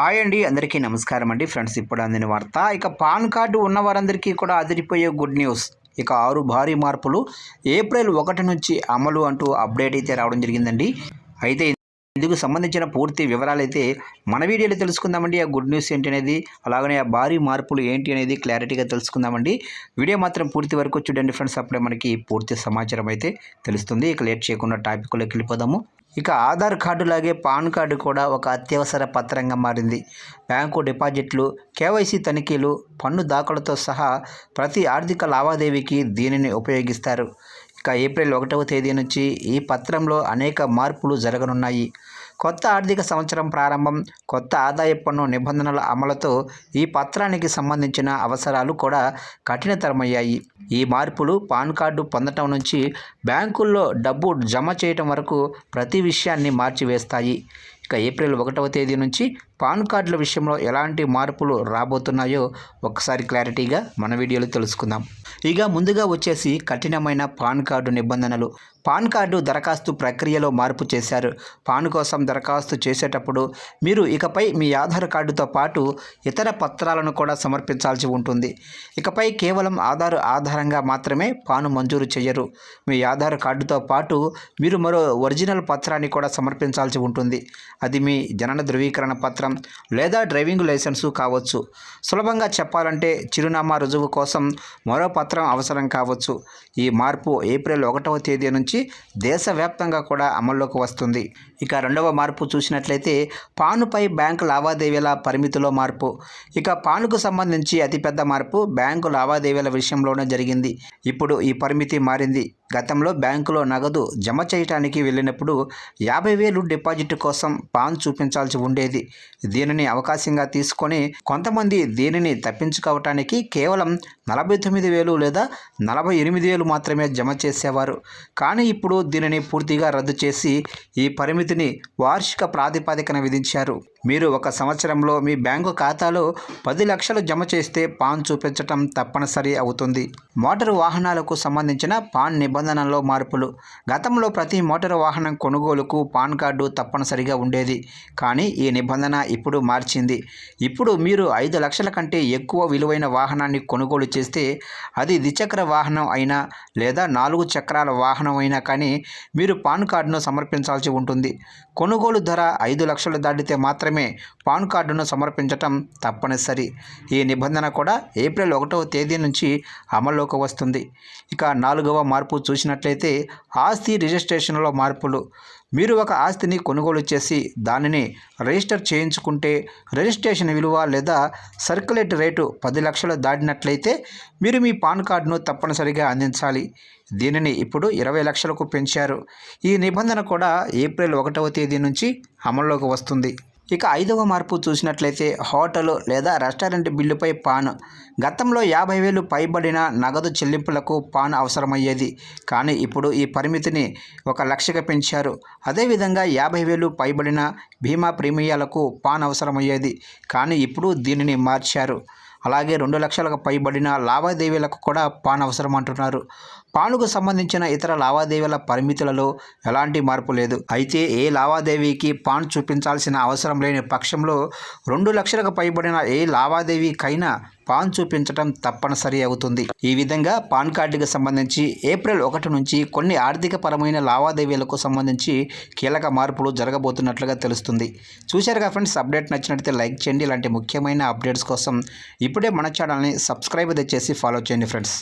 Hi అండి, అందరికీ నమస్కారం అండి. ఫ్రెండ్స్, ఇప్పుడు అందిన వార్త. ఇక పాన్ కార్డు ఉన్న వారందరికీ కూడా అదిరిపోయే గుడ్ న్యూస్. ఇక 6 భారీ మార్పులు ఏప్రిల్ 1 నుంచి అమలు అంటూ అప్డేట్ అయితే రావడం జరిగిందండి. అయితే ఇందుకు సంబంధించిన పూర్తి వివరాలు అయితే మన వీడియోలో తెలుసుకుందామండి. ఆ గుడ్ న్యూస్ ఏంటి అనేది, అలాగనే ఆ భారీ మార్పులు ఏంటి అనేది క్లారిటీగా తెలుసుకుందామండి. వీడియో మాత్రం పూర్తి వరకు చూడండి ఫ్రెండ్స్, అప్పుడే మనకి పూర్తి సమాచారం అయితే తెలుస్తుంది. ఇక లేట్ చేయకుండా టాపిక్లోకి వెళ్ళిపోదాము. ఇక ఆధార్ కార్డు లాగే పాన్ కార్డు కూడా ఒక అత్యవసర పత్రంగా మారింది. బ్యాంకు డిపాజిట్లు, కేవైసీ తనిఖీలు, పన్ను దాఖలతో సహా ప్రతి ఆర్థిక లావాదేవీకి దీనిని ఉపయోగిస్తారు. ఇక ఏప్రిల్ 1వ తేదీ నుంచి ఈ పత్రంలో అనేక మార్పులు జరగనున్నాయి. కొత్త ఆర్థిక సంవత్సరం ప్రారంభం, కొత్త ఆదాయ పన్ను నిబంధనల అమలుతో ఈ పత్రానికి సంబంధించిన అవసరాలు కూడా కఠినతరమయ్యాయి. ఈ మార్పులు పాన్ కార్డు పొందటం నుంచి బ్యాంకుల్లో డబ్బు జమ చేయటం వరకు ప్రతి విషయాన్ని మార్చివేస్తాయి. ఇక ఏప్రిల్ 1వ తేదీ నుంచి పాన్ కార్డుల విషయంలో ఎలాంటి మార్పులు రాబోతున్నాయో ఒకసారి క్లారిటీగా మన వీడియోలో తెలుసుకుందాం. ఇక ముందుగా వచ్చేసి కఠినమైన పాన్ కార్డు నిబంధనలు. పాన్ కార్డు దరఖాస్తు ప్రక్రియలో మార్పు చేశారు. పాన్ కోసం దరఖాస్తు చేసేటప్పుడు మీరు ఇకపై మీ ఆధార్ కార్డుతో పాటు ఇతర పత్రాలను కూడా సమర్పించాల్సి ఉంటుంది. ఇకపై కేవలం ఆధార్ ఆధారంగా మాత్రమే పాను మంజూరు చేయరు. మీ ఆధార్ కార్డుతో పాటు మీరు మరో ఒరిజినల్ పత్రాన్ని కూడా సమర్పించాల్సి ఉంటుంది. అది మీ జనన ధృవీకరణ పత్రం లేదా డ్రైవింగ్ లైసెన్సు కావచ్చు. సులభంగా చెప్పాలంటే చిరునామా రుజువు కోసం మరో పత్రం అవసరం కావచ్చు. ఈ మార్పు ఏప్రిల్ 1వ తేదీ నుంచి దేశవ్యాప్తంగా కూడా అమల్లోకి వస్తుంది. ఇక రెండవ మార్పు చూసినట్లయితే పానుపై బ్యాంకు లావాదేవీల పరిమితిలో మార్పు. ఇక పానుకు సంబంధించి అతిపెద్ద మార్పు బ్యాంకు లావాదేవీల విషయంలోనే జరిగింది. ఇప్పుడు ఈ పరిమితి మారింది. గతంలో బ్యాంకులో నగదు జమ చేయడానికి వెళ్ళినప్పుడు 50,000 డిపాజిట్ కోసం పాన్ చూపించాల్సి ఉండేది. దీనిని అవకాశంగా తీసుకొని కొంతమంది దీనిని తప్పించుకోవటానికి కేవలం 49,000 లేదా 48,000 మాత్రమే జమ చేసేవారు. కానీ ఇప్పుడు దీనిని పూర్తిగా రద్దు చేసి ఈ పరిమితిని వార్షిక ప్రాతిపదికన విధించారు. మీరు ఒక సంవత్సరంలో మీ బ్యాంకు ఖాతాలో 10 లక్షలు జమ చేస్తే పాన్ చూపించటం తప్పనిసరి అవుతుంది. మోటారు వాహనాలకు సంబంధించిన పాన్ నిబంధనల్లో మార్పులు. గతంలో ప్రతి మోటారు వాహనం కొనుగోలుకు పాన్ కార్డు తప్పనిసరిగా ఉండేది. కానీ ఈ నిబంధన ఇప్పుడు మార్చింది. ఇప్పుడు మీరు 5 లక్షల కంటే ఎక్కువ విలువైన వాహనాన్ని కొనుగోలు చేస్తే, అది ద్విచక్ర వాహనం అయినా లేదా 4 చక్రాల వాహనం అయినా కానీ మీరు పాన్ కార్డును సమర్పించాల్సి ఉంటుంది. కొనుగోలు ధర 5 లక్షలు దాటితే మాత్రమే పాన్ కార్డును సమర్పించటం తప్పనిసరి. ఈ నిబంధన కూడా ఏప్రిల్ 1వ తేదీ నుంచి అమల్లోకి వస్తుంది. ఇక 4వ మార్పు చూసినట్లయితే ఆస్తి రిజిస్ట్రేషన్లో మార్పులు. మీరు ఒక ఆస్తిని కొనుగోలు చేసి దానిని రిజిస్టర్ చేయించుకుంటే రిజిస్ట్రేషన్ విలువ లేదా సర్క్యులేట్ రేటు 10 లక్షలు దాటినట్లయితే మీరు మీ పాన్ కార్డును తప్పనిసరిగా అందించాలి. దీనిని ఇప్పుడు 20 లక్షలకు పెంచారు. ఈ నిబంధన కూడా ఏప్రిల్ 1వ తేదీ నుంచి అమల్లోకి వస్తుంది. ఇక 5వ మార్పు చూసినట్లయితే హోటల్ లేదా రెస్టారెంట్ బిల్లుపై పాన్. గతంలో 50,000 పైబడిన నగదు చెల్లింపులకు పాన్ అవసరమయ్యేది. కానీ ఇప్పుడు ఈ పరిమితిని 1 లక్షగా పెంచారు. అదేవిధంగా 50,000 పైబడిన బీమా ప్రీమియాలకు పాన్ అవసరమయ్యేది. కానీ ఇప్పుడు దీనిని మార్చారు. అలాగే 2 లక్షలకు పైబడిన లావాదేవీలకు కూడా పాన్ అవసరం అంటున్నారు. పానుకు సంబంధించిన ఇతర లావాదేవీల పరిమితులలో ఎలాంటి మార్పు లేదు. అయితే ఏ లావాదేవీకి పాన్ చూపించాల్సిన అవసరం లేని పక్షంలో 2 లక్షలకు పైబడిన ఏ లావాదేవీకైనా పాన్ చూపించడం తప్పనిసరి అవుతుంది. ఈ విధంగా పాన్ కార్డుకి సంబంధించి ఏప్రిల్ 1 నుంచి కొన్ని ఆర్థిక పరమైన లావాదేవీలకు సంబంధించి కీలక మార్పులు జరగబోతున్నట్లుగా తెలుస్తుంది. చూశారుగా ఫ్రెండ్స్, అప్డేట్ నచ్చినట్లయితే లైక్ చేయండి. ఇలాంటి ముఖ్యమైన అప్డేట్స్ కోసం ఇప్పుడే మన ఛానల్ని సబ్స్క్రైబ్ చేసి ఫాలో చేయండి ఫ్రెండ్స్.